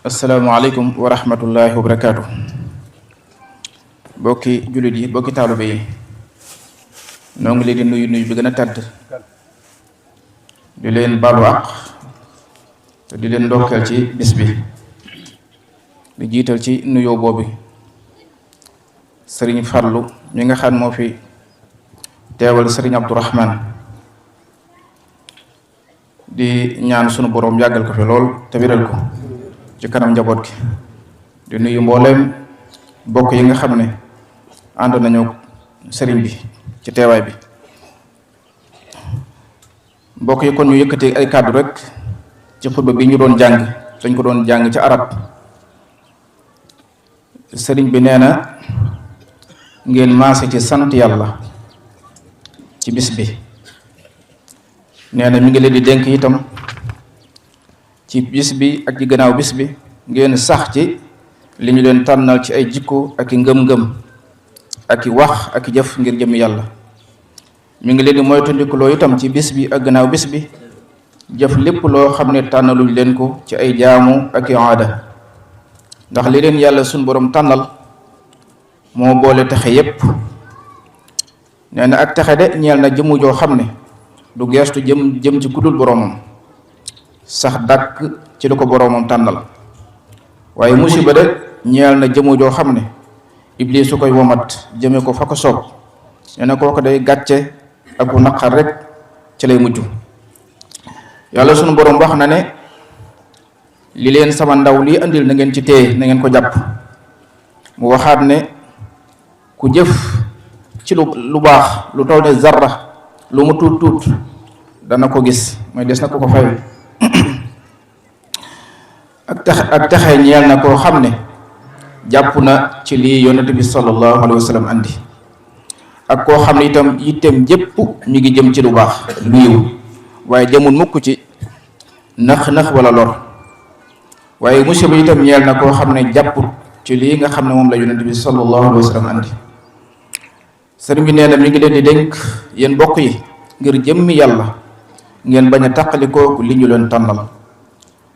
asalaamaaleykum wa rahmatullahi wa barakaatu. bokki jullit yi bokki taalibe yi noo ngi leen di nuyu nuyu bi gën a tàdd di leen baalu àq te di leen ndokkeel ci bis bi di jiital ci nuyoo boobu sëriñ Fallu mi nga xam moo fi teewal sëriñ Abdourahman di ñaan sunu boroom yàggal ko fi lool te wéral ko ci kanam njaboot gi di nuyu mbooleem bokk yi nga xam ne ànd nañu sëriñ bi ci teewaay bi mbokk yi kon ñu yëkkati ay kàddu rek ci xutba bi ñu doon jàng dañ ko doon jàng ci arab sëriñ bi nee na ngeen maase ci sant yàlla ci bis bi nee na mi ngi leen di dénk itam ci bis bi ak ci gannaaw bis bi ngeen sax ci li ñu leen tànnal ci ay jikko ak i ngëm-ngëm ak i wax ak i jëf ngir jëm yàlla mi ngi leen di moytandikuloo itam ci bis bi ak gannaaw bis bi jëf lépp loo xam ne tànnaluñ leen ko ci ay jaamu ak i aada ndax li leen yàlla suñ boroom tànnal moo boole texe yépp nee na ak texe de ñeel na jëmu joo xam ne du geestu jëm ci kudul boroomam sax dàkk ci lu ko boroomam tànnal waaye musiba de ñeel na jëmu joo xam ne iblis su koy womat jëme ko fa ko soob nee na kooku day gàcce ak bu naqar rek ci lay mujj yàlla sunu boroom wax na ne li leen sama ndaw lii andil na ngeen ci téye na ngeen ko jàpp mu waxaat ne ku jëf ci lu baax lu toll ne zarra lu mu tuut tuut dana ko gis mooy des na ko fay ak taxe ñeel na koo xam ne jàpp na ci lii yonent bi sallallahu alayhi wa sallam andi ak koo xam ne itam yitteem jépp mi ngi jëm ci lu baax lu yiw waaye jëmul mukk ci nax wala lor waaye musiba itam ñeel na koo xam ne jàpput ci lii nga xam ne moom la yonent bi sallallahu alayhi wa sallam andi sëriñ bi nee na mi ngi leen di dénk yéen bokk yi ngir jëmmi yàlla ngeen bañ a tàqalikoo li ñu leen tànnal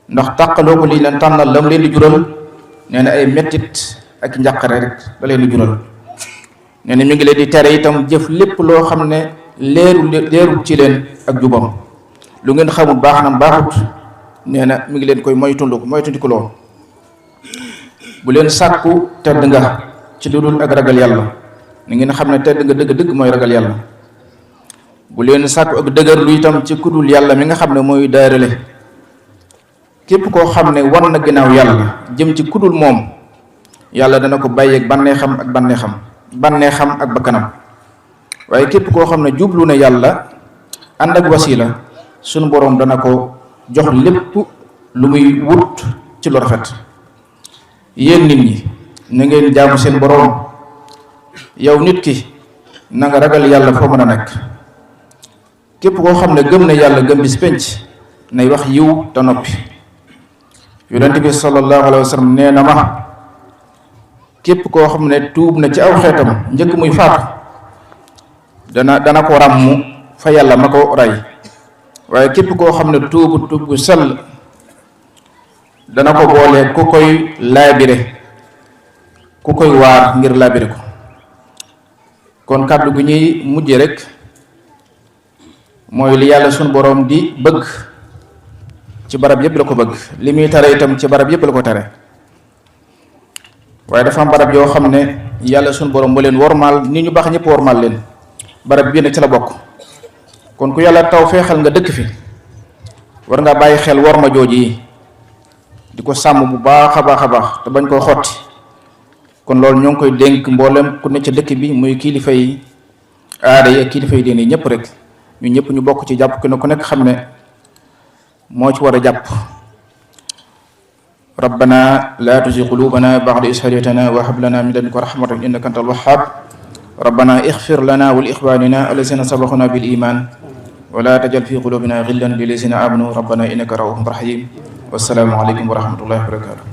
ndax tàqaloo ko li ñu leen tànnal lam leen di jural nee na ay mettit ak njàqare rek da leen di jural nee na mi ngi leen di tere itam jëf lépp loo xam ne leerul ci leen ak jubam lu ngeen xamul baax na baaxut nee na mi ngi leen koy moytandikuloo bu leen sàkku tedd nga ci lu dul ak ragal yàlla ni ngeen xam ne tedd nga dëgg-dëgg mooy ragal yàlla bu leen sàkku ak dëgër lu itam ci kudul yàlla mi nga xam ne mooy daarale képp koo xam ne war na ginnaaw yàlla jëm ci kudul moom yàlla dana ko bàyyeeg bànneexam ak bakkanam waaye képp koo xam ne jublu na yàlla ànd ak wasila sunu boroom dana ko jox lépp lu muy wut ci lu rafet yéen nit ñi na ngeen jaamu seen boroom yow nit ki na nga ragal yàlla foo mën a nekk képp koo xam ne gëm na yàlla gëm bis penc nay wax yiw te noppi yonent bi sallallahu alayhi wa sallam nee na ma képp koo xam ne tuub na ci aw xeetam njëkk muy faatu dana ko ràmm fa yàlla ma ko rey waaye képp koo xam ne tuub bu sell dana ko boole ku koy laabire ku koy waar ngir laabire ko kon kàddu gu ñuy mujje rek mooy li yàlla sunu boroom di bëgg ci barab yépp la ko bëgg li muy tere itam ci barab yépp la ko tere waaye dafa am barab yoo xam ne yàlla sunu boroom ba leen wormaal ni ñu baax ñëpp wormaal leen barab bii nag ci la bokk kon ku yàlla taw feexal nga dëkk fi war nga bàyyi xel worma jooji yi di ko sàmm bu baax a baax te bañ koo xotti kon loolu ñoo ngi koy dénk mboolem ku ne ca dëkk bi muy kilifa yi aada yi ak kilifa yi diine ñëpp rek ñu ñëpp ñu bokk ci jàpp ku ne ku nekk xam ne moo ci war a jàpp rabbana la tuzigh qulubana ba'da idh hadaytana wa hab lana min ladunka rahmatan innaka antal wahhab rabbana ighfir lana wa li ikhwanina allazina sabaquna bil iman wa la tajal fi qulubina ghillan lil ladzina amanu rabbana innaka ra'ufur rahim wassalamu alaykum wa rahmatullahi wa barakatuh.